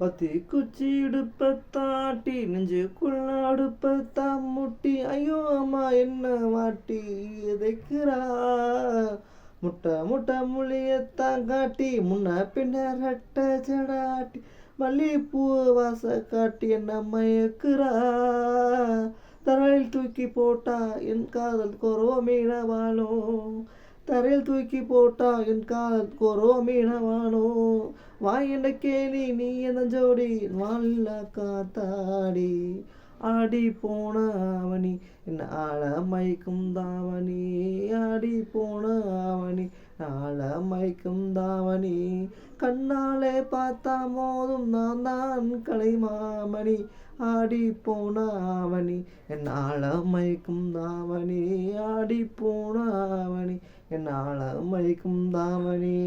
பத்தி குச்சி இடுப்பத்தாட்டி நெஞ்சுக்குள்ள அடுப்பத்தான் முட்டி ஐயோ அம்மா என்ன வாட்டி எதைக்கிறா முட்டை முட்டை மொழியத்தான் காட்டி முன்ன பின்ன ரெட்ட ஜடாட்டி மல்லிகைப்பூ வாச காட்டி என்ன மயக்குறா தரையில் தூக்கி போட்டா என் காதல் கொரோ மீனவானோ தரையில் தூக்கி போட்டா என் காதல் கொரோ மீனவானோ வாய் என்ன கேலி நீ என்ன ஜோடி வாழ காத்தாடி ஆடி போன அவனி என்ன ஆள மயக்கும் தாவணி ஆடி போன அவனி ஆள மயக்கும் தாவணி கண்ணாலே பார்த்தா மோதும் நான் தான் கலைமாமணி ஆடி போன அவனி என் ஆள மயக்கும் தாவணி ஆடி போன அவனி என் ஆள மயக்கும் தாவணி.